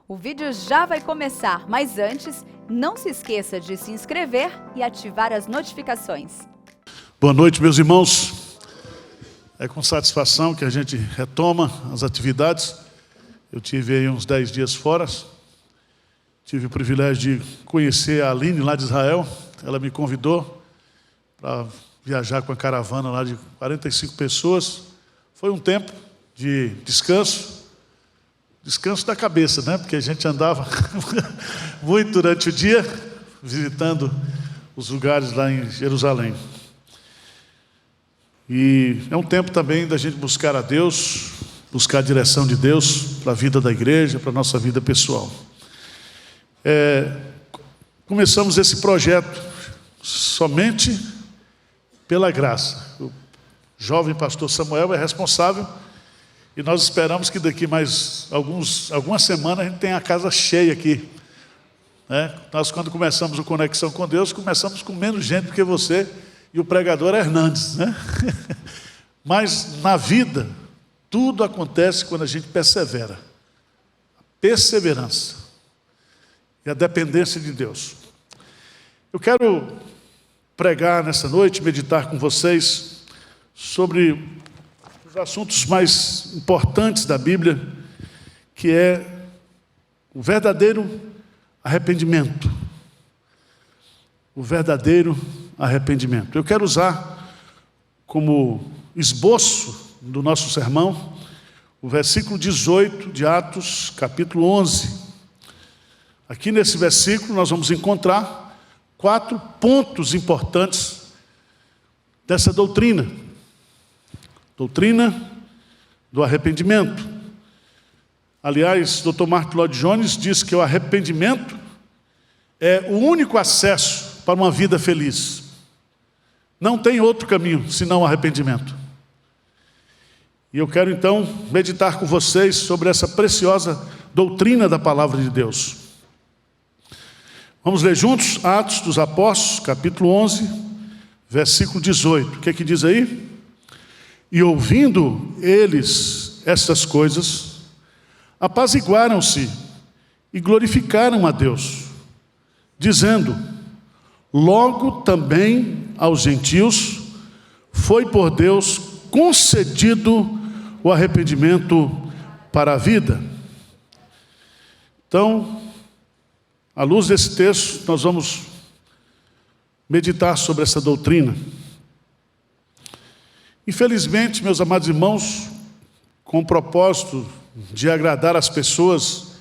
O vídeo já vai começar, mas antes, não se esqueça de se inscrever e ativar as notificações. Boa noite, meus irmãos. É com satisfação que a gente retoma as atividades. Eu tive aí uns 10 dias fora. Tive o privilégio de conhecer a Aline lá de Israel. Ela me convidou para viajar com a caravana lá de 45 pessoas. Foi um tempo de descanso da cabeça, né? Porque a gente andava muito durante o dia, visitando os lugares lá em Jerusalém. E é um tempo também da gente buscar a Deus, buscar a direção de Deus para a vida da igreja, para a nossa vida pessoal. Começamos esse projeto somente pela graça. O jovem pastor Samuel é responsável e nós esperamos que daqui mais algumas semanas a gente tenha a casa cheia aqui. Nós, quando começamos o Conexão com Deus, começamos com menos gente do que você e o pregador Hernandes, né? Mas na vida, tudo acontece quando a gente persevera. A perseverança e a dependência de Deus. Eu quero pregar nessa noite, meditar com vocês sobre os assuntos mais importantes da Bíblia, que é o verdadeiro arrependimento. O verdadeiro arrependimento. Eu quero usar como esboço do nosso sermão o versículo 18 de Atos, capítulo 11. Aqui nesse versículo nós vamos encontrar 4 pontos importantes dessa doutrina. Doutrina do arrependimento. Aliás, Dr. Martin Lloyd Jones diz que o arrependimento é o único acesso para uma vida feliz. Não tem outro caminho senão o arrependimento. E eu quero então meditar com vocês sobre essa preciosa doutrina da palavra de Deus. Vamos ler juntos Atos dos Apóstolos, capítulo 11, versículo 18. O que é que diz aí? E ouvindo eles estas coisas, apaziguaram-se e glorificaram a Deus, dizendo: logo também aos gentios foi por Deus concedido o arrependimento para a vida. Então, à luz desse texto, nós vamos meditar sobre essa doutrina. Infelizmente, meus amados irmãos, com o propósito de agradar as pessoas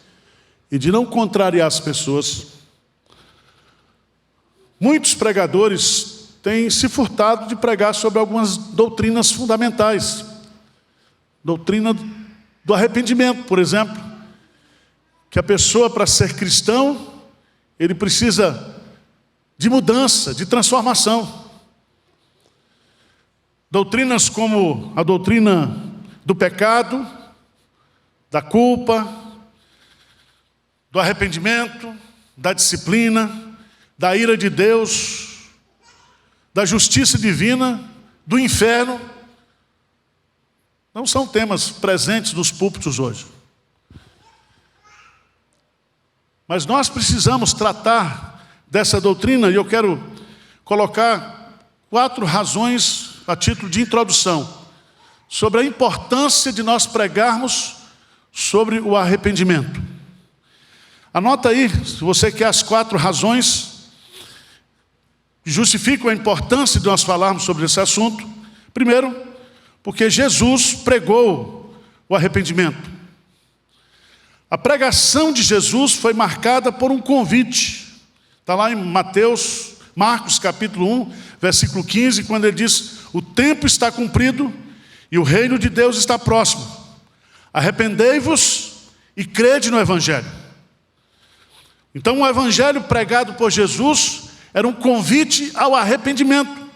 e de não contrariar as pessoas, muitos pregadores têm se furtado de pregar sobre algumas doutrinas fundamentais. Doutrina do arrependimento, por exemplo, que a pessoa, para ser cristão, ele precisa de mudança, de transformação. Doutrinas como a doutrina do pecado, da culpa, do arrependimento, da disciplina, da ira de Deus, da justiça divina, do inferno, não são temas presentes nos púlpitos hoje. Mas nós precisamos tratar dessa doutrina, e eu quero colocar 4 razões a título de introdução sobre a importância de nós pregarmos sobre o arrependimento. Anota aí, se você quer, as 4 razões que justificam a importância de nós falarmos sobre esse assunto. Primeiro, porque Jesus pregou o arrependimento. A pregação de Jesus foi marcada por um convite. Está lá em Marcos capítulo 1, versículo 15, quando ele diz: o tempo está cumprido e o reino de Deus está próximo. Arrependei-vos e crede no Evangelho. Então, o Evangelho pregado por Jesus era um convite ao arrependimento,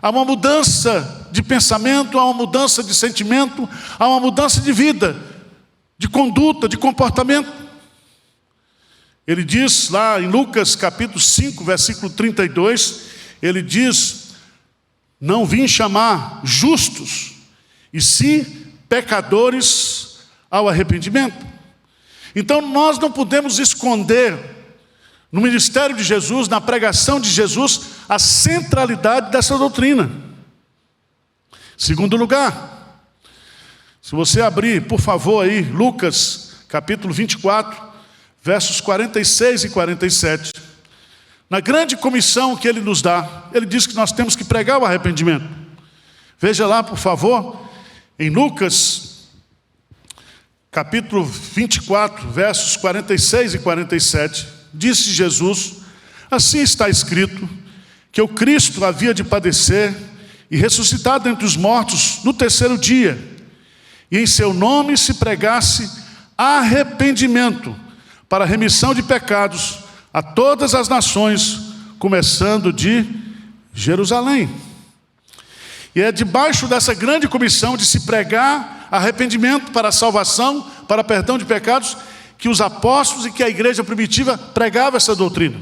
a uma mudança de pensamento, a uma mudança de sentimento, a uma mudança de vida, de conduta, de comportamento. Ele diz lá em Lucas capítulo 5, versículo 32, ele diz: não vim chamar justos, e sim pecadores ao arrependimento. Então nós não podemos esconder no ministério de Jesus, na pregação de Jesus, a centralidade dessa doutrina. Segundo lugar, se você abrir, por favor, aí, Lucas, capítulo 24, versos 46 e 47. Na grande comissão que ele nos dá, ele diz que nós temos que pregar o arrependimento. Veja lá, por favor, em Lucas, capítulo 24, versos 46 e 47, disse Jesus: assim está escrito, que o Cristo havia de padecer e ressuscitar dentre os mortos no terceiro dia, e em seu nome se pregasse arrependimento para a remissão de pecados a todas as nações, começando de Jerusalém. E é debaixo dessa grande comissão de se pregar arrependimento para a salvação, para perdão de pecados, que os apóstolos e que a igreja primitiva pregava essa doutrina.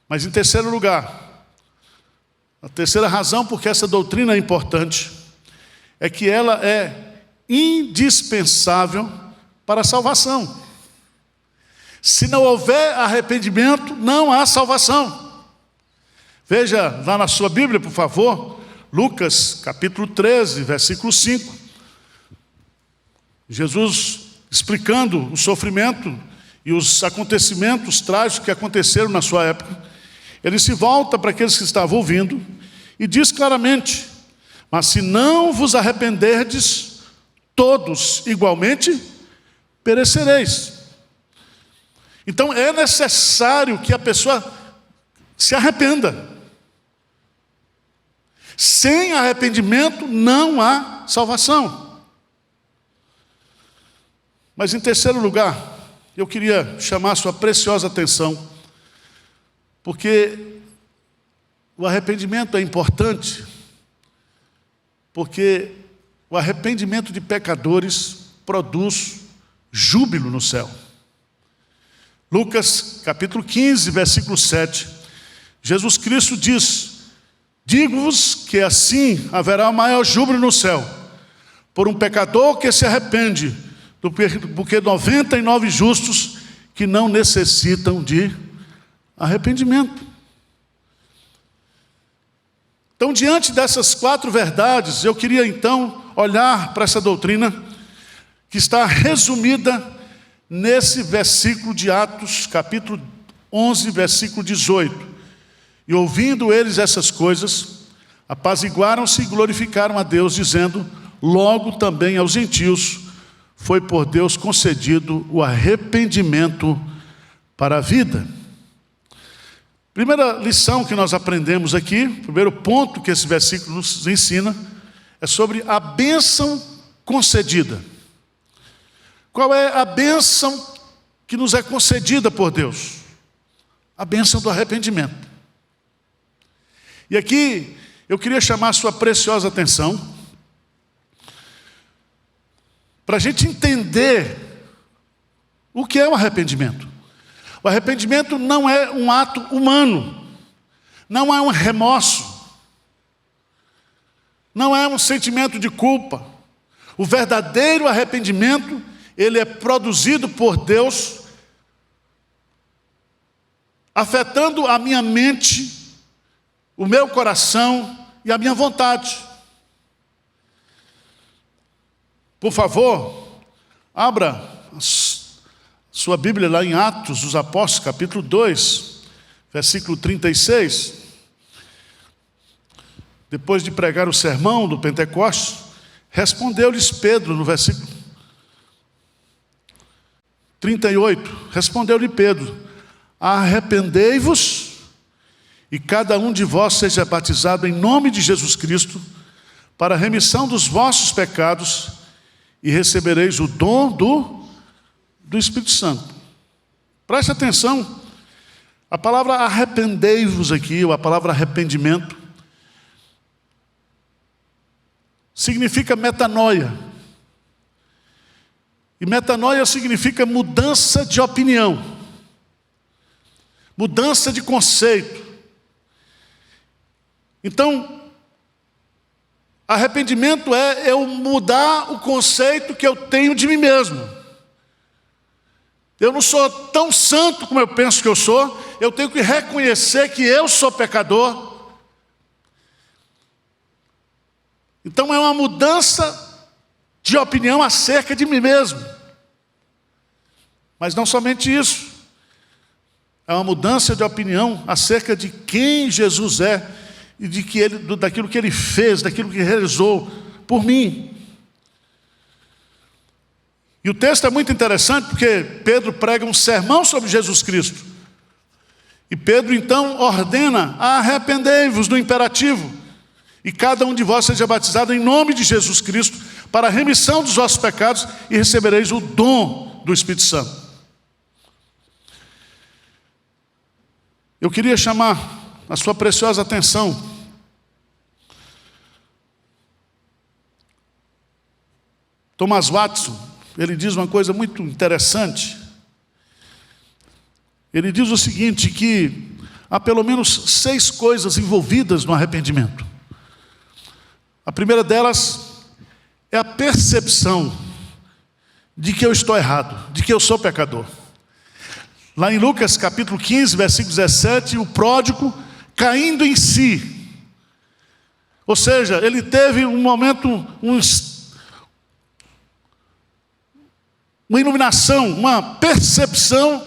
Mas em terceiro lugar, a terceira razão porque essa doutrina é importante, é que ela é indispensável para a salvação. Se não houver arrependimento, não há salvação. Veja lá na sua Bíblia, por favor, Lucas capítulo 13, versículo 5. Jesus explicando o sofrimento e os acontecimentos trágicos que aconteceram na sua época, ele se volta para aqueles que estavam ouvindo e diz claramente: mas se não vos arrependerdes, todos igualmente perecereis. Então é necessário que a pessoa se arrependa. Sem arrependimento não há salvação. Mas em terceiro lugar, eu queria chamar a sua preciosa atenção, porque o arrependimento é importante, porque o arrependimento de pecadores produz júbilo no céu. Lucas capítulo 15, versículo 7, Jesus Cristo diz: digo-vos que assim haverá maior júbilo no céu por um pecador que se arrepende, do que 99 justos que não necessitam de arrependimento. Então, diante dessas 4 verdades, eu queria então olhar para essa doutrina que está resumida nesse versículo de Atos, capítulo 11, versículo 18. E ouvindo eles essas coisas, apaziguaram-se e glorificaram a Deus, dizendo: logo também aos gentios foi por Deus concedido o arrependimento para a vida. Primeira lição que nós aprendemos aqui, primeiro ponto que esse versículo nos ensina, é sobre a bênção concedida. Qual é a bênção que nos é concedida por Deus? A bênção do arrependimento. E aqui eu queria chamar a sua preciosa atenção para a gente entender o que é o arrependimento. O arrependimento não é um ato humano, não é um remorso, não é um sentimento de culpa. O verdadeiro arrependimento, ele é produzido por Deus, afetando a minha mente, o meu coração e a minha vontade. Por favor, abra sua Bíblia lá em Atos dos Apóstolos, capítulo 2, versículo 36. Depois de pregar o sermão do Pentecostes, respondeu-lhes Pedro, no versículo 38, respondeu-lhe Pedro: arrependei-vos e cada um de vós seja batizado em nome de Jesus Cristo para a remissão dos vossos pecados, e recebereis o dom do Espírito Santo. Preste atenção, a palavra arrependei-vos aqui, ou a palavra arrependimento, significa metanoia. E metanoia significa mudança de opinião, mudança de conceito. Então, arrependimento é eu mudar o conceito que eu tenho de mim mesmo. eu não sou tão santo como eu penso que eu sou, eu tenho que reconhecer que eu sou pecador. Então é uma mudança de opinião acerca de mim mesmo. Mas não somente isso. É uma mudança de opinião acerca de quem Jesus é e daquilo que Ele fez, daquilo que realizou por mim. E o texto é muito interessante porque Pedro prega um sermão sobre Jesus Cristo. E Pedro então ordena: arrependei-vos, do imperativo, e cada um de vós seja batizado em nome de Jesus Cristo para a remissão dos vossos pecados e recebereis o dom do Espírito Santo. Eu queria chamar a sua preciosa atenção Thomas Watson, ele diz uma coisa muito interessante. Ele diz o seguinte, que há pelo menos 6 coisas envolvidas no arrependimento. A primeira delas é a percepção de que eu estou errado, de que eu sou pecador. Lá em Lucas capítulo 15, versículo 17, o pródigo caindo em si. Ou seja, ele teve um momento, uma iluminação, uma percepção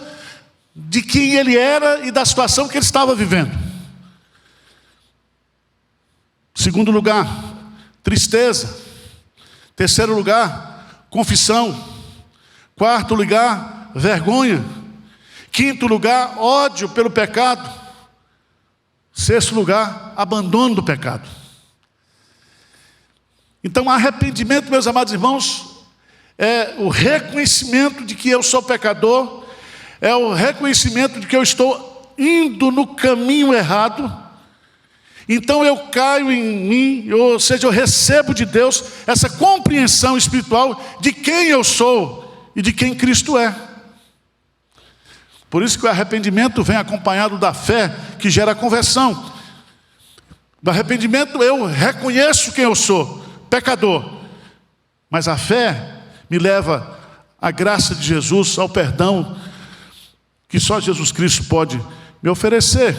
de quem ele era e da situação que ele estava vivendo. Segundo lugar, tristeza. Terceiro lugar, confissão. Quarto lugar, vergonha. Quinto lugar, ódio pelo pecado. Sexto lugar, abandono do pecado. Então, arrependimento, meus amados irmãos, é o reconhecimento de que eu sou pecador, é o reconhecimento de que eu estou indo no caminho errado. Então eu caio em mim, ou seja, eu recebo de Deus essa compreensão espiritual de quem eu sou e de quem Cristo é. Por isso que o arrependimento vem acompanhado da fé que gera a conversão. Do arrependimento eu reconheço quem eu sou, pecador. Mas a fé me leva à graça de Jesus, ao perdão que só Jesus Cristo pode me oferecer.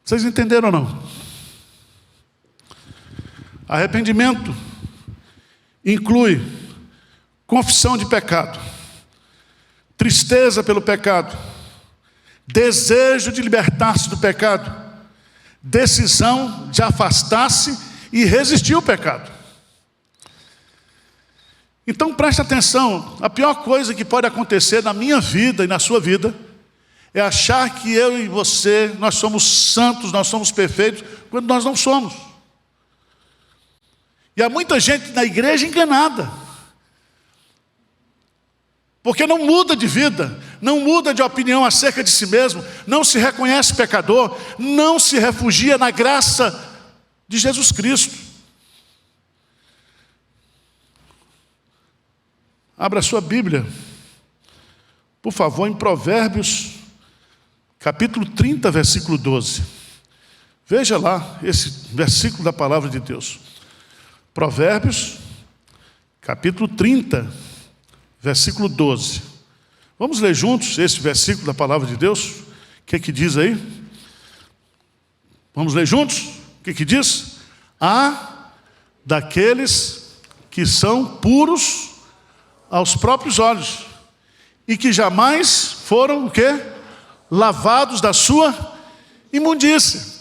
Vocês entenderam ou não? Arrependimento inclui confissão de pecado, tristeza pelo pecado, desejo de libertar-se do pecado, decisão de afastar-se e resistir ao pecado. Então preste atenção, a pior coisa que pode acontecer na minha vida e na sua vida é achar que eu e você, nós somos santos, nós somos perfeitos, quando nós não somos. E há muita gente na igreja enganada, porque não muda de vida, não muda de opinião acerca de si mesmo, não se reconhece pecador, não se refugia na graça de Jesus Cristo. Abra a sua Bíblia, por favor, em Provérbios, capítulo 30, versículo 12. Veja lá esse versículo da palavra de Deus. Provérbios, capítulo 30, versículo 12. Vamos ler juntos esse versículo da palavra de Deus? O que é que diz aí? Vamos ler juntos? O que é que diz? Há daqueles que são puros aos próprios olhos e que jamais foram o quê? Lavados da sua imundícia.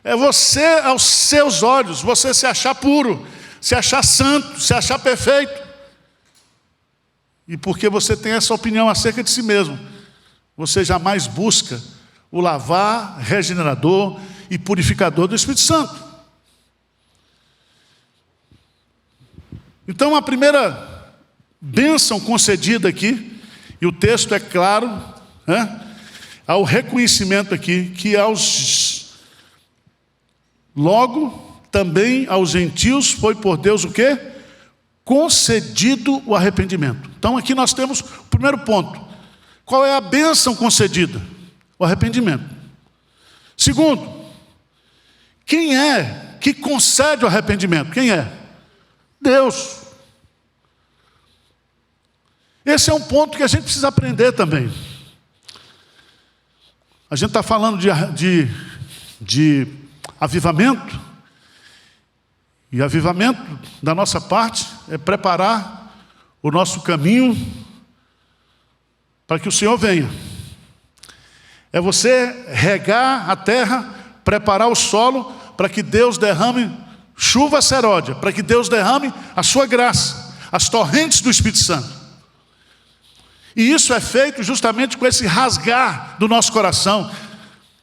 É você, aos seus olhos, você se achar puro, se achar santo, se achar perfeito. E porque você tem essa opinião acerca de si mesmo, você jamais busca o lavar regenerador e purificador do Espírito Santo. Então a primeira bênção concedida aqui, e o texto é claro, há o reconhecimento aqui, que logo também aos gentios foi por Deus o quê? Concedido o arrependimento. Então aqui nós temos o primeiro ponto. Qual é a bênção concedida? O arrependimento. Segundo, quem é que concede o arrependimento? Quem é? Deus. Esse é um ponto que a gente precisa aprender também. A gente está falando de avivamento, e avivamento da nossa parte é preparar o nosso caminho para que o Senhor venha. É você regar a terra, preparar o solo para que Deus derrame chuva seródia, para que Deus derrame a sua graça, as torrentes do Espírito Santo. E isso é feito justamente com esse rasgar do nosso coração.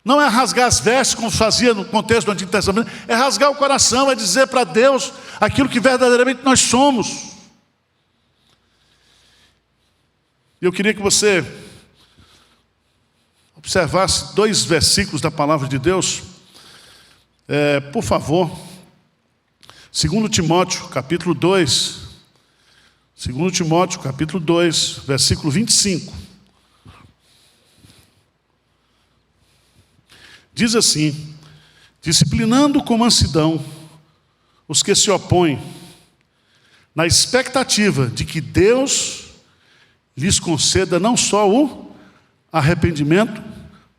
Não é rasgar as vestes, como fazia no contexto do Antigo Testamento, é rasgar o coração, é dizer para Deus aquilo que verdadeiramente nós somos. Eu queria que você observasse 2 versículos da palavra de Deus. Por favor, 2 Timóteo, capítulo 2. 2 Timóteo, capítulo 2, versículo 25. Diz assim: disciplinando com mansidão os que se opõem, na expectativa de que Deus lhes conceda não só o arrependimento,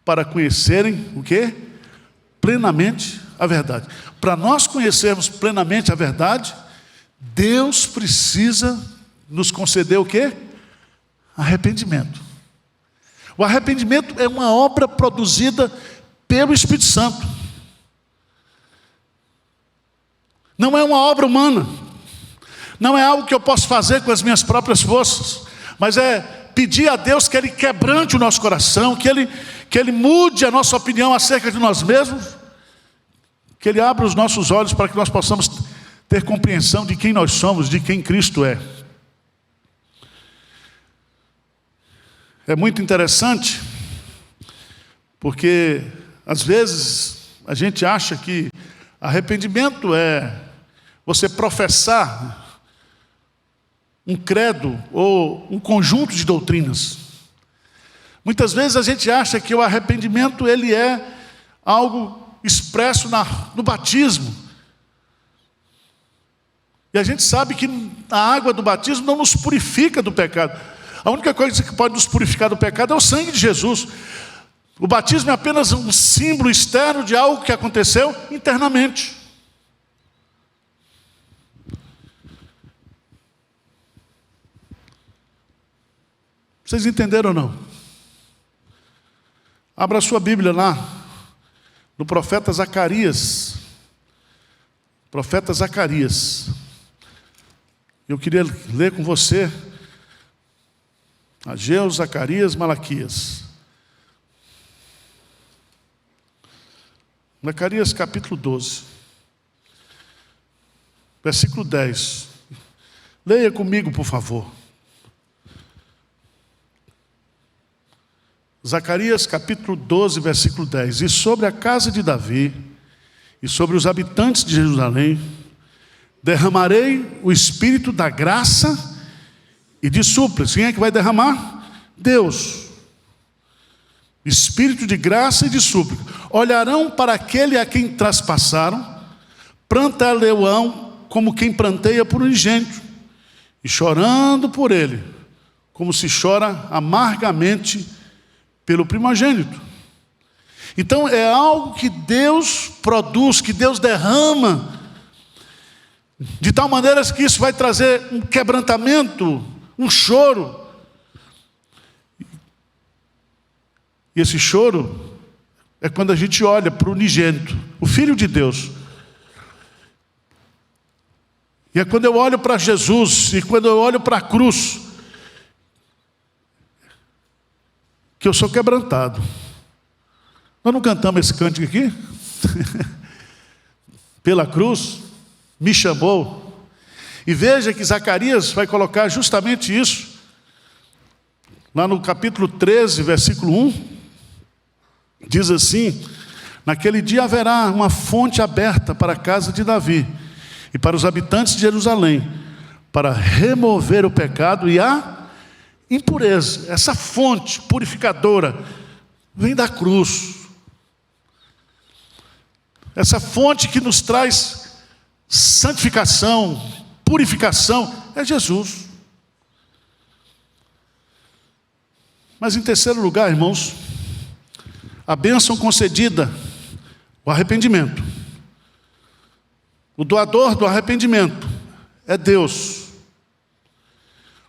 para conhecerem o quê? Plenamente a verdade. Para nós conhecermos plenamente a verdade, Deus precisa nos conceder o quê? Arrependimento. O arrependimento é uma obra produzida pelo Espírito Santo. Não é uma obra humana. Não é algo que eu posso fazer com as minhas próprias forças. Mas é pedir a Deus que Ele quebrante o nosso coração, que Ele mude a nossa opinião acerca de nós mesmos, que Ele abra os nossos olhos para que nós possamos ter compreensão de quem nós somos, de quem Cristo é. É muito interessante, porque às vezes a gente acha que arrependimento é você professar um credo ou um conjunto de doutrinas. Muitas vezes a gente acha que o arrependimento ele é algo expresso no batismo. E a gente sabe que a água do batismo não nos purifica do pecado. A única coisa que pode nos purificar do pecado é o sangue de Jesus. O batismo é apenas um símbolo externo de algo que aconteceu internamente. Vocês entenderam ou não? Abra a sua Bíblia lá, no profeta Zacarias. Profeta Zacarias. Eu queria ler com você Ageu, Zacarias, Malaquias. Zacarias capítulo 12, versículo 10. Leia comigo, por favor. Zacarias capítulo 12, versículo 10. E sobre a casa de Davi, e sobre os habitantes de Jerusalém, derramarei o espírito da graça e de súplicas. Quem é que vai derramar? Deus. Espírito de graça e de súplica. Olharão para aquele a quem traspassaram, prantearão como quem pranteia por unigênito, e chorando por ele, como se chora amargamente pelo primogênito. Então é algo que Deus produz, que Deus derrama, de tal maneira que isso vai trazer um quebrantamento, um choro. E esse choro é quando a gente olha para o unigênito, o Filho de Deus. E é quando eu olho para Jesus, e quando eu olho para a cruz, que eu sou quebrantado. Nós não cantamos esse cântico aqui? Pela cruz, me chamou. E veja que Zacarias vai colocar justamente isso, lá no capítulo 13, versículo 1, diz assim: naquele dia haverá uma fonte aberta para a casa de Davi e para os habitantes de Jerusalém, para remover o pecado e a impureza. Essa fonte purificadora vem da cruz. Essa fonte que nos traz santificação, purificação, é Jesus. Mas em terceiro lugar, irmãos, a bênção concedida, o arrependimento. O doador do arrependimento é Deus.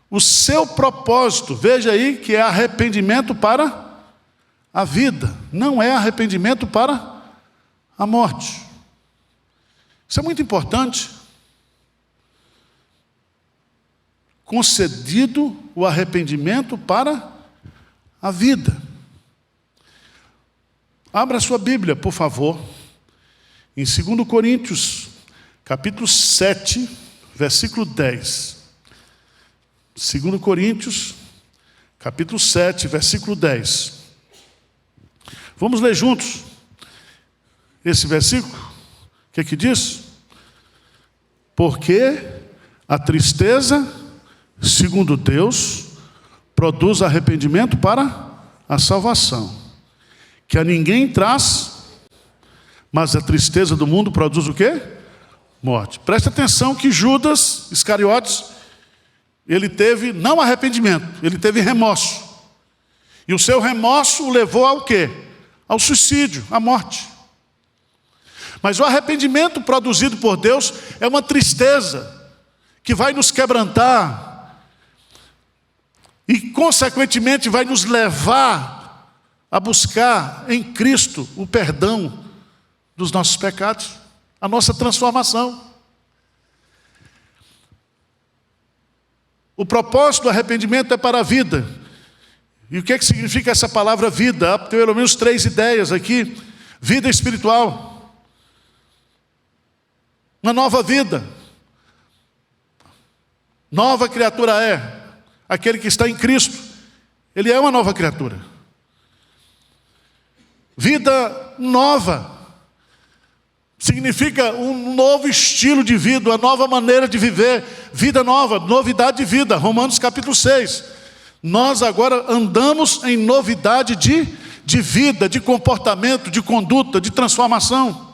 O seu propósito, veja aí que é arrependimento para a vida, não é arrependimento para a morte. Isso é muito importante. Concedido o arrependimento para a vida. Abra sua Bíblia, por favor, em 2 Coríntios, capítulo 7, versículo 10. 2 Coríntios, capítulo 7, versículo 10. Vamos ler juntos esse versículo? O que é que diz? Porque a tristeza, segundo Deus, produz arrependimento para a salvação, que a ninguém traz, mas a tristeza do mundo produz o quê? Morte. Preste atenção que Judas Iscariotes, ele teve não arrependimento, ele teve remorso. E o seu remorso o levou ao quê? Ao suicídio, à morte. Mas o arrependimento produzido por Deus é uma tristeza que vai nos quebrantar e, consequentemente, vai nos levar a buscar em Cristo o perdão dos nossos pecados, a nossa transformação. O propósito do arrependimento é para a vida. E o que é que significa essa palavra vida? Há pelo menos 3 ideias aqui. Vida espiritual. Uma nova vida. Nova criatura é aquele que está em Cristo. Ele é uma nova criatura. Vida nova significa um novo estilo de vida, uma nova maneira de viver. Vida nova, novidade de vida. Romanos capítulo 6. Nós agora andamos em novidade de vida, de comportamento, de conduta, de transformação.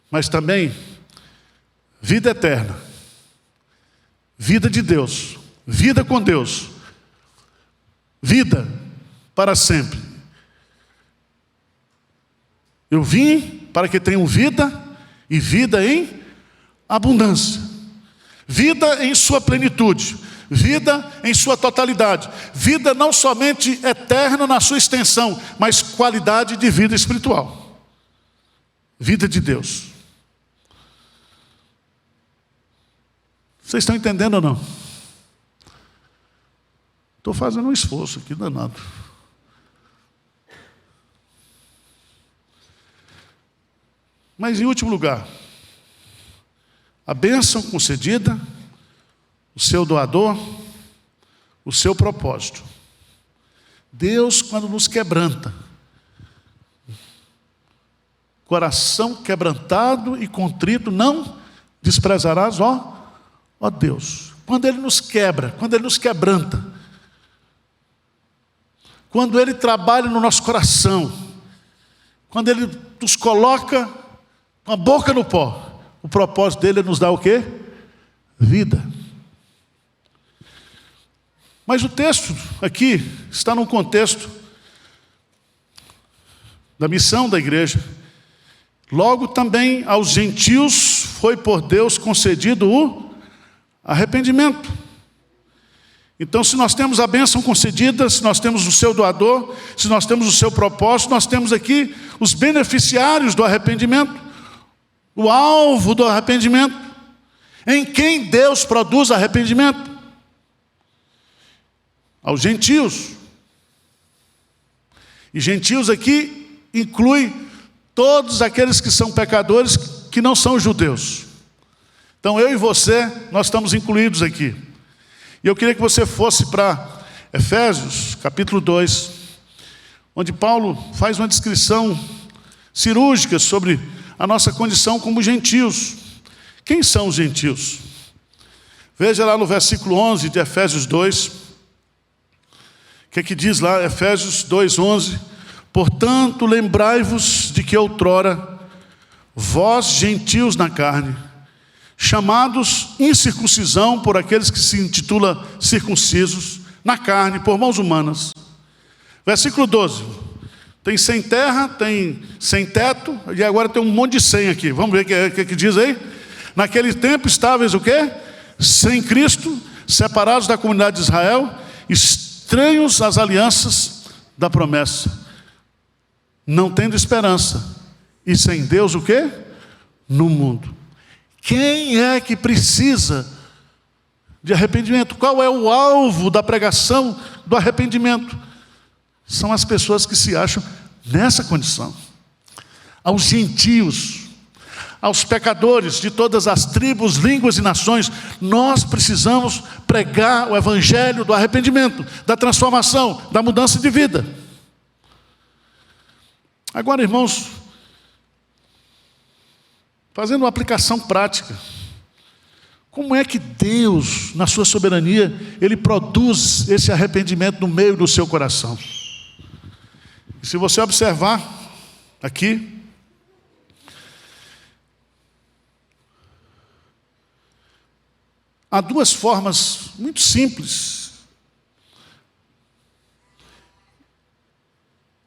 Mas também vida eterna, vida de Deus, vida com Deus, vida para sempre. Eu vim para que tenham vida e vida em abundância. Vida em sua plenitude, vida em sua totalidade, vida não somente eterna na sua extensão, mas qualidade de vida espiritual, vida de Deus. Vocês estão entendendo ou não? Estou fazendo um esforço aqui danado. Mas em último lugar, a bênção concedida, o seu doador, o seu propósito. Deus, quando nos quebranta, coração quebrantado e contrito, não desprezarás, ó Deus. Quando Ele nos quebra, quando Ele nos quebranta, quando Ele trabalha no nosso coração, quando Ele nos coloca com a boca no pó, o propósito dele é nos dar o quê? Vida. Mas o texto aqui está num contexto da missão da igreja. Logo também aos gentios foi por Deus concedido o arrependimento. Então, se nós temos a bênção concedida, se nós temos o seu doador, se nós temos o seu propósito, nós temos aqui os beneficiários do arrependimento. O alvo do arrependimento, em quem Deus produz arrependimento? Aos gentios. E gentios aqui inclui todos aqueles que são pecadores que não são judeus. Então eu e você, nós estamos incluídos aqui. E eu queria que você fosse para Efésios, capítulo 2, onde Paulo faz uma descrição cirúrgica sobre a nossa condição como gentios. Quem são os gentios? Veja lá no versículo 11 de Efésios 2. O que é que diz lá? Efésios 2:11. Portanto, lembrai-vos de que outrora, vós gentios na carne, chamados incircuncisão por aqueles que se intitulam circuncisos, na carne, por mãos humanas. Versículo 12. Tem sem terra, tem sem teto, e agora tem um monte de sem aqui. Vamos ver o que diz aí? Naquele tempo estáveis o quê? Sem Cristo, separados da comunidade de Israel, estranhos às alianças da promessa, não tendo esperança, e sem Deus o quê? No mundo. Quem é que precisa de arrependimento? Qual é o alvo da pregação do arrependimento? São as pessoas que se acham nessa condição. Aos gentios, aos pecadores de todas as tribos, línguas e nações, nós precisamos pregar o evangelho do arrependimento, da transformação, da mudança de vida. Agora, irmãos, fazendo uma aplicação prática, como é que Deus, na sua soberania, Ele produz esse arrependimento no meio do seu coração? E se você observar aqui, há duas formas muito simples.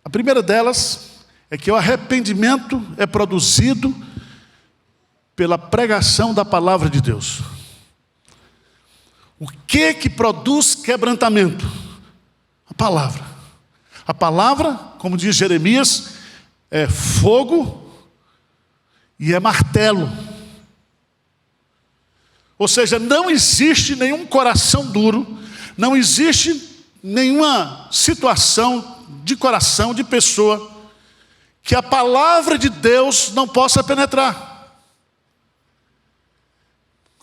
A primeira delas é que o arrependimento é produzido pela pregação da palavra de Deus. O que produz quebrantamento? A palavra. A palavra, como diz Jeremias, é fogo e é martelo. Ou seja, não existe nenhum coração duro, não existe nenhuma situação de coração, de pessoa, que a palavra de Deus não possa penetrar.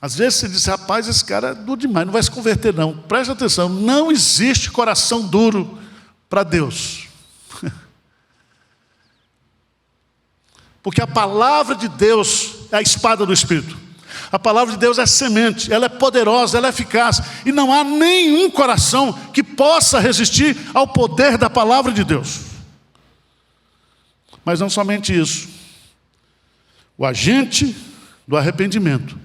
Às vezes você diz, rapaz, esse cara é duro demais, não vai se converter não. Preste atenção, não existe coração duro para Deus. Porque a palavra de Deus é a espada do Espírito. A palavra de Deus é semente, ela é poderosa, ela é eficaz. E não há nenhum coração que possa resistir ao poder da palavra de Deus. Mas não somente isso. O agente do arrependimento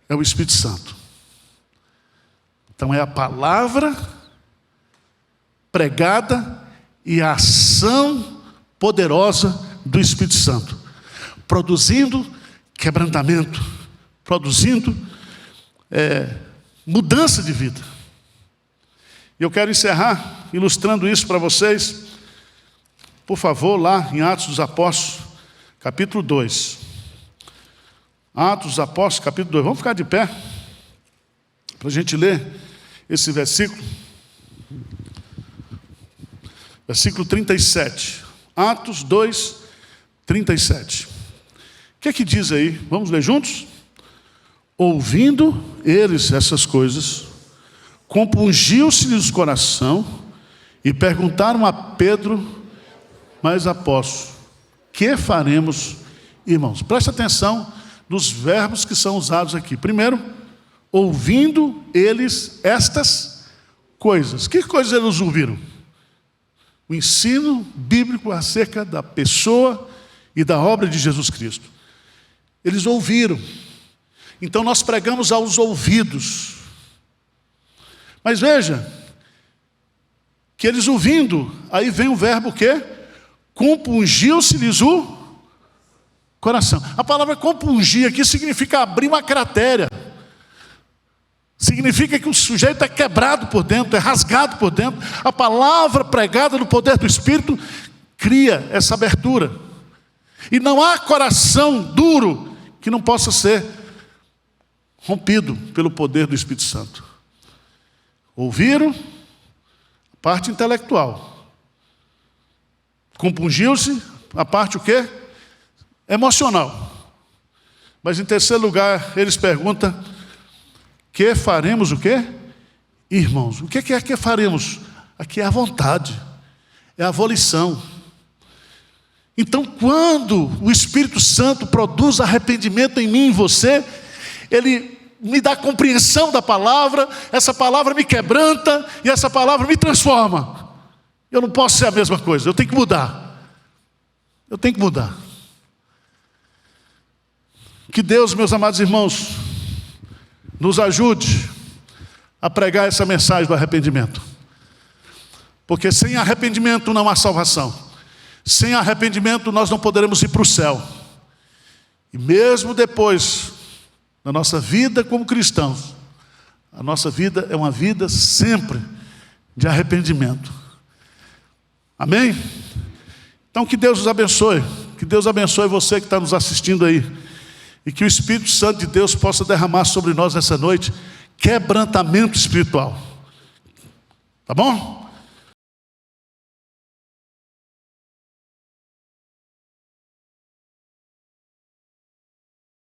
é o Espírito Santo. Então é a palavra pregada e a ação poderosa do Espírito Santo, produzindo quebrantamento, produzindo mudança de vida. E eu quero encerrar ilustrando isso para vocês. Por favor, lá em Atos dos Apóstolos, capítulo 2. Atos dos Apóstolos, capítulo 2. Vamos ficar de pé para a gente ler esse versículo. Versículo 37. Atos 2, 37. O que é que diz aí? Vamos ler juntos? Ouvindo eles essas coisas, compungiu-se-lhes o coração e perguntaram a Pedro, mas apóstolo, que faremos, irmãos? Preste atenção nos verbos que são usados aqui. Primeiro, ouvindo eles estas coisas. Que coisas eles ouviram? O ensino bíblico acerca da pessoa e da obra de Jesus Cristo. Eles ouviram. Então nós pregamos aos ouvidos. Mas veja, que eles ouvindo, aí vem o verbo o quê? Compungiu-se-lhes o coração. A palavra compungir aqui significa abrir uma cratera. Significa que o sujeito é quebrado por dentro, é rasgado por dentro. A palavra pregada no poder do Espírito cria essa abertura. E não há coração duro que não possa ser rompido pelo poder do Espírito Santo. Ouviram a parte intelectual. Compungiu-se a parte o quê? Emocional. Mas em terceiro lugar, eles perguntam: que faremos o quê? Irmãos, o que é que faremos? Aqui é a vontade, é a volição. Então, quando o Espírito Santo produz arrependimento em mim e em você, Ele me dá compreensão da palavra, essa palavra me quebranta e essa palavra me transforma. Eu não posso ser a mesma coisa, eu tenho que mudar. Eu tenho que mudar. que Deus, meus amados irmãos, nos ajude a pregar essa mensagem do arrependimento. Porque sem arrependimento não há salvação. Sem arrependimento nós não poderemos ir para o céu. E mesmo depois da nossa vida como cristãos, a nossa vida é uma vida sempre de arrependimento. Amém? Então que Deus nos abençoe. Que Deus abençoe você que está nos assistindo aí. E que o Espírito Santo de Deus possa derramar sobre nós essa noite quebrantamento espiritual. Tá bom?